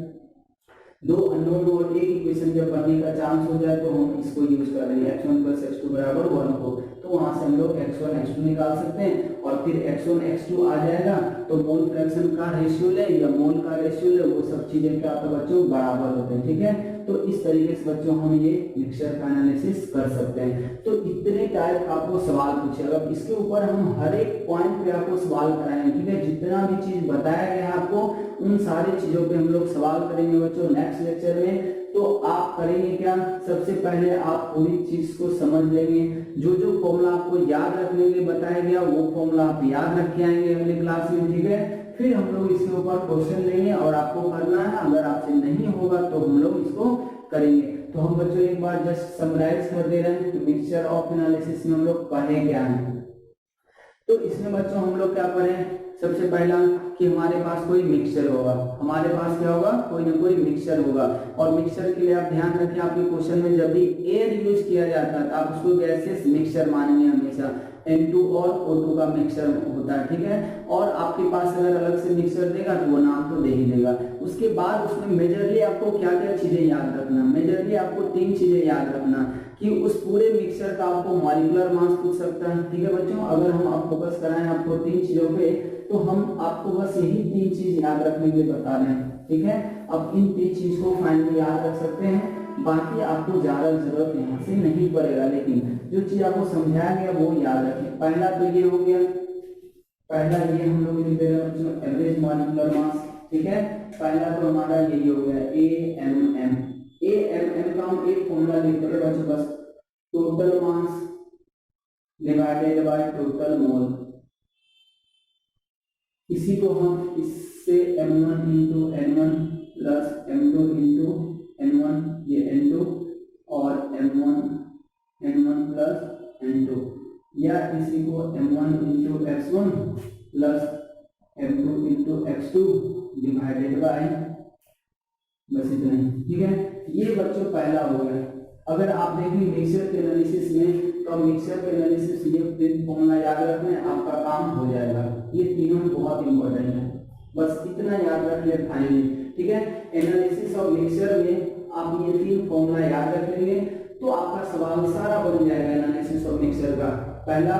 दो अननोन और एक इक्वेशन जब बनने का चांस हो जाए तो हम इसको यूज कर रहे हैं x1 + x2 = 1 को, तो वहां से हम लोग x1 x2 निकाल सकते हैं और फिर x1 x2 आ जाएगा तो मोल फ्रैक्शन का रेशियो ले या मोल का रेशियो ले, वो सब चीजें क्या होता है बच्चों, बराबर होते हैं, ठीक है। तो इस तरीके से बच्चों हम ये मिक्सचर का एनालिसिस कर सकते हैं। तो इतने टाइप आपको सवाल पूछे, अगर इसके ऊपर हम हर एक पॉइंट पे आपको सवाल कराएंगे, ठीक है। जितना भी चीज बताया गया है आपको उन सारी चीजों पे हम लोग सवाल करेंगे बच्चों नेक्स्ट लेक्चर में। तो आप करेंगे क्या, सबसे पहले आप पूरी चीज को समझ लेंगे, जो जो फॉर्मूला आपको याद रखने के लिए बताया गया वो फॉर्मूला आप याद रख के आएंगे अगले क्लास में, ठीक है। फिर हम लोग इसके ऊपर क्वेश्चन लेंगे और आपको करना है, अगर आपसे नहीं होगा तो हम लोग इसको करेंगे। तो हम बच्चों एक बार जस्ट समराइज कर दे रहे हैं कि मिक्सचर ऑफ एनालिसिस में हम लोग पढ़े क्या है। तो इसमें बच्चों हम लोग क्या पढ़े, सबसे पहला कि हमारे पास कोई मिक्सचर होगा, हमारे पास क्या होगा, कोई ना कोई मिक्सचर होगा। और मिक्सचर के लिए आप ध्यान रखें, आपके क्वेश्चन में जब भी एयर यूज किया जाता है तो आप उसको गैसेस मिक्सचर मानेंगे हमेशा, N2 और O2 का मिक्सचर होता है, ठीक है। और आपके पास अगर अलग से मिक्सचर देगा तो वो नाम तो दे ही देगा। उसके बाद उसमें मेजरली आपको क्या क्या चीजें याद रखना, मेजरली आपको 3 चीजें याद रखना कि उस पूरे मिक्सचर का आपको मॉलिक्यूलर मास पूछ सकता है, ठीक है बच्चों। अगर हम आप फोकस कराएं आपको 3 चीजों पे तो हम आपको बस यही 3 चीज याद रखने के लिए बता रहे हैं, ठीक है। अब इन 3 चीज को फाइनली याद रख सकते हैं, बाकी आपको ज्यादा जरूरत यहाँ से नहीं पड़ेगा, लेकिन जो चीज आपको समझाया गया वो याद रखें। पहला तो ये हो गया, पहला ये हम लोग लिख दे रहे हैं बच्चों एवरेज मॉलिक्यूलर मास, ठीक है। पहला तो हमारा यही हो गया AMM। AMM का हम एक फॉर्मूला लिख दे रहे हैं बच्चों, बस total mass divided by total mole. इसी को हम इससे m1 × n1 plus m2 × n1, ये n2 और m1 n1 प्लस n2, या इसी को m1 × x1 plus m2 × x2 divided by, बस इतना ही, ठीक है। ये बच्चों पहला हो गया। अगर आप देखें मिक्सचर के एनालिसिस में तो मिक्सचर के एनालिसिस ये 3 फॉर्मूला याद रखना, आपका काम हो जाएगा। ये तीनों बहुत इंपॉर्टेंट है, बस इतना याद रख ले फाइनली, ठीक है। एनालिसिस ऑफ मिक्सचर में आप ये 3 फॉर्मूला याद रख लेंगे तो आपका सवाल सारा बन जाएगा एनालिसिस ऑफ मिक्सचर का। पहला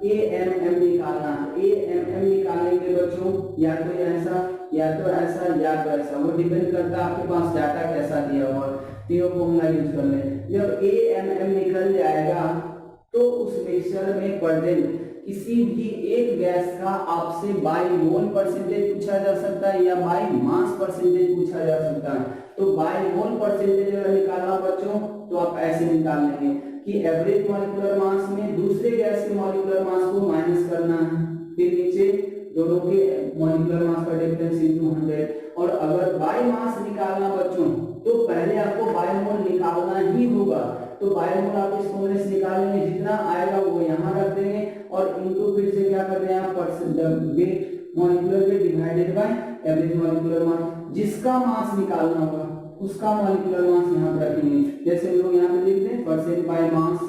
AMM निकालना, AMM निकालेंगे बच्चों या तो ऐसा या तो ऐसा या तो ऐसा, वो डिपेंड करता है आपके पास डाटा कैसा दिया हुआ, तीनों फॉर्मूला यूज कर लें। जब AMM निकल जाएगा तो उस मिक्सचर में प्रेजेंट किसी भी एक गैस का आपसे बाय मोल परसेंटेज पूछा जा सकता है या बाय मास परसेंटेज पूछा जा सकता है। तो बाय मोल परसेंटेज अगर निकालना बच्चों तो आप ऐसे निकाल लेंगे कि एवरेज मॉलिक्यूलर मास में दूसरे गैस के मॉलिक्यूलर मास को माइनस करना है, फिर नीचे दोनों के मॉलिक्यूलर मास का डिफरेंस × 100। और अगर बाय मास निकालना बच्चों तो पहले आपको बाय मोल निकालना ही होगा। तो बाय मोल आप इस फॉर्मूले से निकालेंगे, जितना आएगा वो यहाँ रख देंगे और इनको फिर से क्या कर रहे हैं आप weight molecular weight divided by average molecular mass, जिसका मास निकालना होगा उसका मॉलिक्यूलर मास यहाँ पर रखेंगे। जैसे हम लोग यहाँ पे लिखते हैं परसेंट बाय मास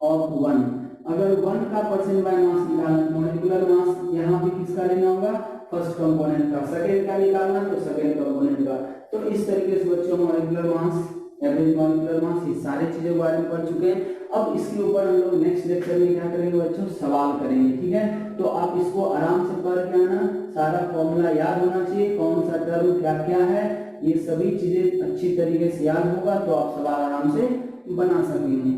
ऑफ 1, अगर 1 का परसेंट बाय मास निकालना, मॉलिक्यूलर मास यहाँ पे किसका लेना होगा, फर्स्ट कंपोनेंट का, सेकंड का निकालना तो सेकंड कंपोनेंट का। तो इस तरीके से बच्चों मॉलिक्यूलर मास, एवरेज मॉलिक्यूलर मास, ये सारे चीजों के बारे में पढ़ चुके हैं। अब इसके ऊपर हम लोग नेक्स्ट लेक्चर में क्या करेंगे बच्चों, सवाल करेंगे, ठीक है। तो आप इसको आराम से पढ़ के आना, सारा फॉर्मूला याद होना चाहिए, कौन सा टर्म क्या क्या है, ये सभी चीजें अच्छी तरीके से याद होगा तो आप सवाल आराम से बना सकेंगे।